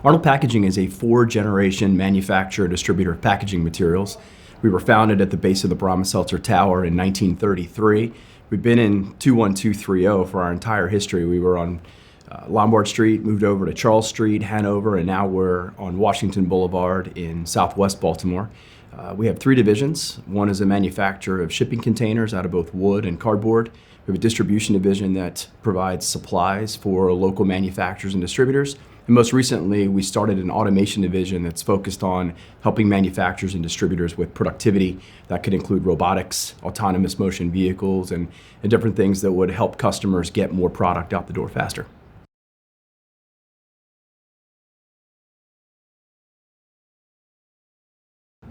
Arnold Packaging is a four-generation manufacturer and distributor of packaging materials. We were founded at the base of the Brahma-Seltzer Tower in 1933. We've been in 21230 for our entire history. We were on Lombard Street, moved over to Charles Street, Hanover, and now we're on Washington Boulevard in Southwest Baltimore. We have three divisions. One is a manufacturer of shipping containers out of both wood and cardboard. We have a distribution division that provides supplies for local manufacturers and distributors. And most recently, we started an automation division that's focused on helping manufacturers and distributors with productivity. That could include robotics, autonomous motion vehicles, and different things that would help customers get more product out the door faster.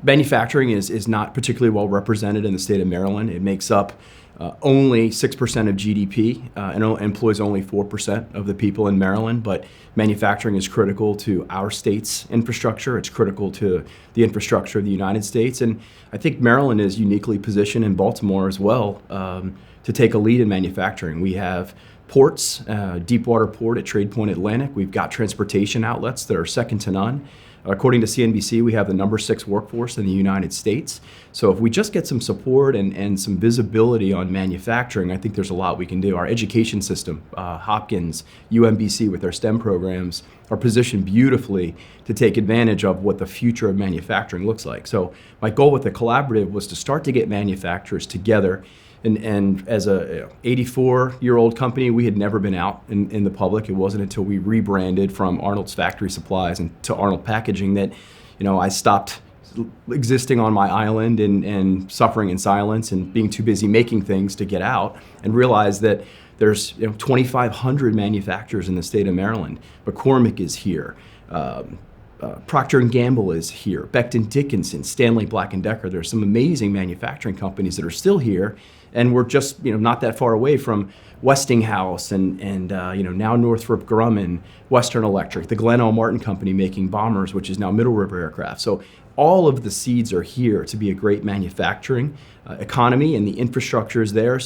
Manufacturing is not particularly well represented in the state of Maryland. It makes up only 6% of GDP and employs only 4% of the people in Maryland, but manufacturing is critical to our state's infrastructure. It's critical to the infrastructure of the United States, and I think Maryland is uniquely positioned in Baltimore as well to take a lead in manufacturing. We have ports, Deepwater Port at Trade Point Atlantic. We've got transportation outlets that are second to none. According to CNBC, we have the number 6 workforce in the United States. So if we just get some support and some visibility on manufacturing, I think there's a lot we can do. Our education system, Hopkins, UMBC with their STEM programs, are positioned beautifully to take advantage of what the future of manufacturing looks like. So my goal with the collaborative was to start to get manufacturers together. And as a 84-year-old company, we had never been out in the public. It wasn't until we rebranded from Arnold's Factory Supplies and to Arnold Packaging that, I stopped existing on my island and suffering in silence and being too busy making things to get out, and realized that there's 2,500 manufacturers in the state of Maryland. McCormick is here. Procter & Gamble is here, Becton Dickinson, Stanley Black & Decker. There's some amazing manufacturing companies that are still here, and we're just not that far away from Westinghouse and now Northrop Grumman, Western Electric, the Glen L. Martin company making bombers, which is now Middle River Aircraft. So all of the seeds are here to be a great manufacturing economy, and the infrastructure is there.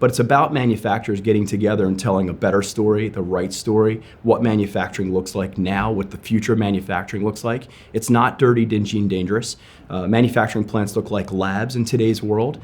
But it's about manufacturers getting together and telling a better story, the right story, what manufacturing looks like now, what the future of manufacturing looks like. It's not dirty, dingy, and dangerous. Manufacturing plants look like labs in today's world.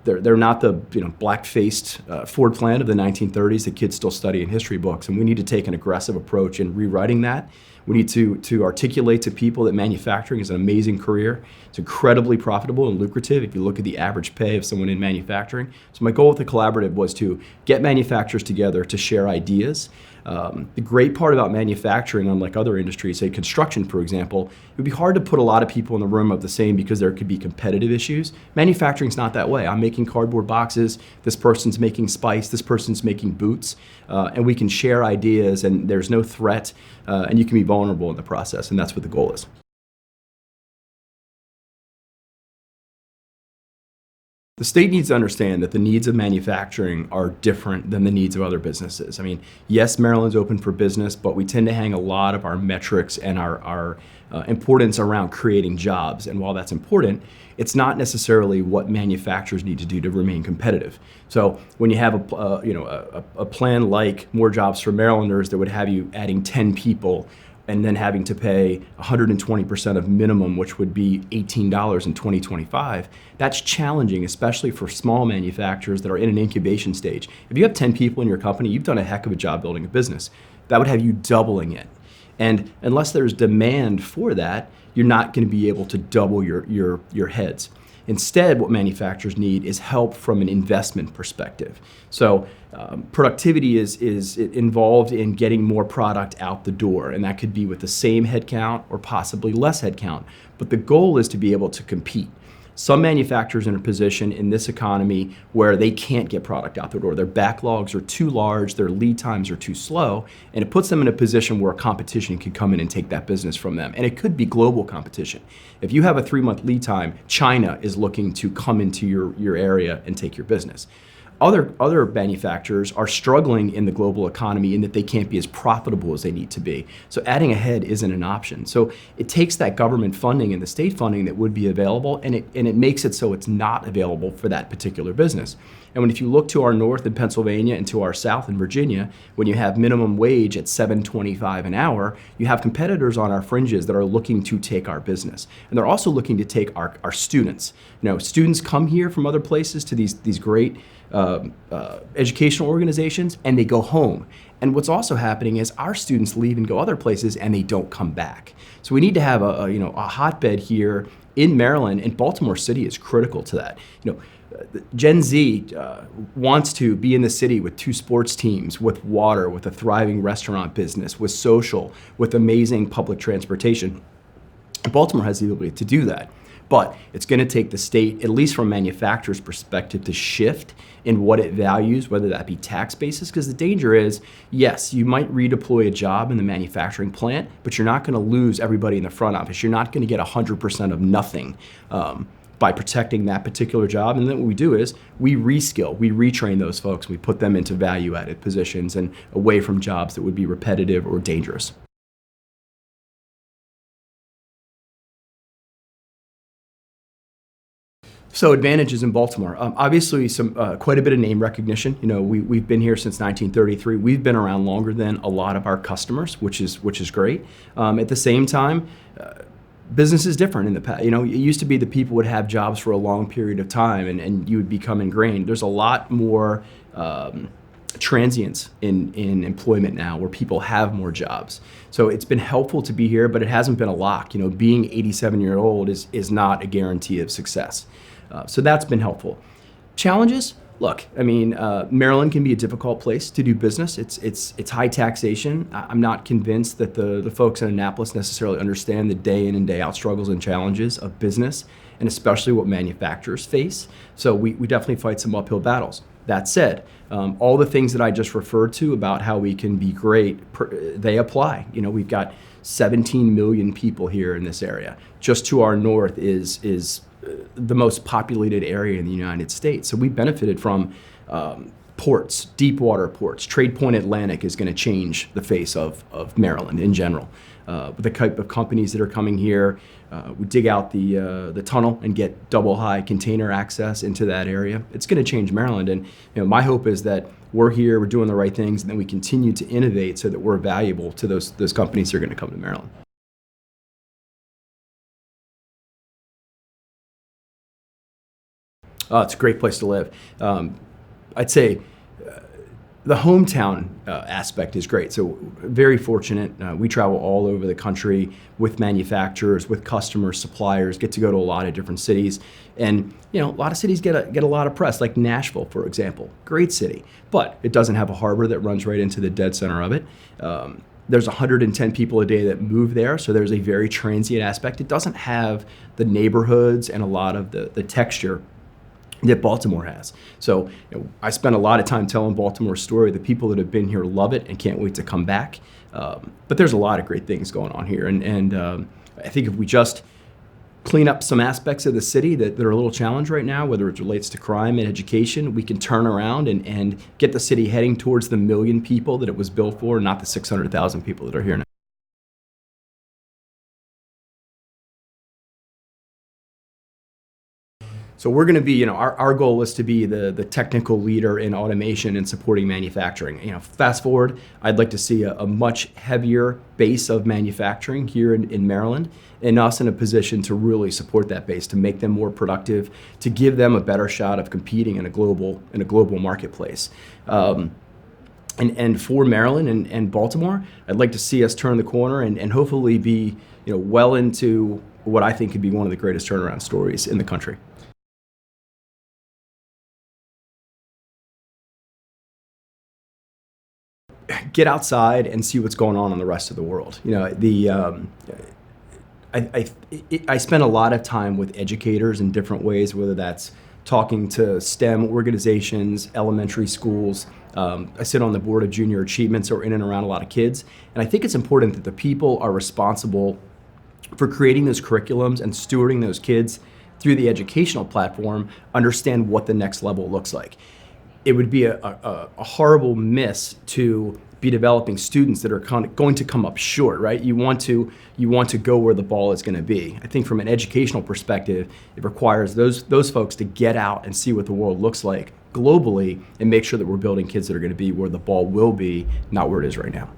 They're not the black-faced Ford plant of the 1930s that kids still study in history books, and we need to take an aggressive approach in rewriting that. We need to articulate to people that manufacturing is an amazing career. It's incredibly profitable and lucrative if you look at the average pay of someone in manufacturing. So my goal with the collaborative was to get manufacturers together to share ideas. The great part about manufacturing, unlike other industries, say construction, for example, it would be hard to put a lot of people in the room of the same because there could be competitive issues. Manufacturing's not that way. I'm making cardboard boxes, this person's making spice, this person's making boots, and we can share ideas, and there's no threat, and you can be vulnerable in the process, and that's what the goal is. The state needs to understand that the needs of manufacturing are different than the needs of other businesses. I mean, yes, Maryland's open for business, but we tend to hang a lot of our metrics and our importance around creating jobs. And while that's important, it's not necessarily what manufacturers need to do to remain competitive. So when you have a plan like More Jobs for Marylanders that would have you adding 10 people and then having to pay 120% of minimum, which would be $18 in 2025, that's challenging, especially for small manufacturers that are in an incubation stage. If you have 10 people in your company, you've done a heck of a job building a business. That would have you doubling it. And unless there's demand for that, you're not going to be able to double your heads. Instead, what manufacturers need is help from an investment perspective. So productivity is involved in getting more product out the door, and that could be with the same headcount or possibly less headcount. But the goal is to be able to compete. Some manufacturers are in a position in this economy where they can't get product out the door. Their backlogs are too large, their lead times are too slow, and it puts them in a position where competition can come in and take that business from them. And it could be global competition. If you have a 3-month lead time, China is looking to come into your area and take your business. Other manufacturers are struggling in the global economy in that they can't be as profitable as they need to be. So adding a head isn't an option. So it takes that government funding and the state funding that would be available, and it makes it so it's not available for that particular business. And if you look to our north in Pennsylvania and to our south in Virginia, when you have minimum wage at $7.25 an hour, you have competitors on our fringes that are looking to take our business. And they're also looking to take our students. Students come here from other places to these great educational organizations, and they go home. And what's also happening is our students leave and go other places, and they don't come back. So we need to have a hotbed here in Maryland, and Baltimore City is critical to that. Gen Z wants to be in the city with 2 sports teams, with water, with a thriving restaurant business, with social, with amazing public transportation. And Baltimore has the ability to do that. But it's going to take the state, at least from a manufacturer's perspective, to shift in what it values, whether that be tax basis, because the danger is, yes, you might redeploy a job in the manufacturing plant, but you're not going to lose everybody in the front office. You're not going to get 100% of nothing by protecting that particular job. And then what we do is we reskill, we retrain those folks, we put them into value-added positions and away from jobs that would be repetitive or dangerous. So advantages in Baltimore. Obviously, quite a bit of name recognition. We've been here since 1933. We've been around longer than a lot of our customers, which is great. At the same time, business is different in the past. It used to be that people would have jobs for a long period of time, and you would become ingrained. There's a lot more transience in employment now, where people have more jobs. So it's been helpful to be here, but it hasn't been a lock. Being 87-year-old is not a guarantee of success. So that's been helpful. Challenges? Look, Maryland can be a difficult place to do business. It's high taxation. I'm not convinced that the folks in Annapolis necessarily understand the day in and day out struggles and challenges of business, and especially what manufacturers face. So we definitely fight some uphill battles. That said, all the things that I just referred to about how we can be great, they apply. We've got 17 million people here in this area. Just to our north is the most populated area in the United States. So we benefited from ports, deep water ports. Trade Point Atlantic is going to change the face of Maryland in general. The type of companies that are coming here, we dig out the tunnel and get double high container access into that area. It's going to change Maryland. And my hope is that we're here, we're doing the right things, and then we continue to innovate so that we're valuable to those companies that are going to come to Maryland. It's a great place to live. I'd say the hometown aspect is great. So very fortunate. We travel all over the country with manufacturers, with customers, suppliers, get to go to a lot of different cities. And a lot of cities get a lot of press, like Nashville, for example. Great city, but it doesn't have a harbor that runs right into the dead center of it. There's 110 people a day that move there, so there's a very transient aspect. It doesn't have the neighborhoods and a lot of the texture that Baltimore has. So I spend a lot of time telling Baltimore's story. The people that have been here love it and can't wait to come back. But there's a lot of great things going on here. And I think if we just clean up some aspects of the city that are a little challenged right now, whether it relates to crime and education, we can turn around and get the city heading towards the 1 million people that it was built for, not the 600,000 people that are here now. So we're going to be, our goal is to be the technical leader in automation and supporting manufacturing. Fast forward, I'd like to see a much heavier base of manufacturing here in Maryland, and us in a position to really support that base, to make them more productive, to give them a better shot of competing in a global marketplace. And for Maryland and Baltimore, I'd like to see us turn the corner and hopefully be, well into what I think could be one of the greatest turnaround stories in the country. Get outside and see what's going on in the rest of the world. I spend a lot of time with educators in different ways, whether that's talking to STEM organizations, elementary schools. I sit on the board of Junior Achievement, so we're in and around a lot of kids. And I think it's important that the people are responsible for creating those curriculums and stewarding those kids through the educational platform understand what the next level looks like. it would be a horrible miss to be developing students that are going to come up short, right? You want to go where the ball is going to be. I think from an educational perspective, it requires those folks to get out and see what the world looks like globally and make sure that we're building kids that are going to be where the ball will be, not where it is right now.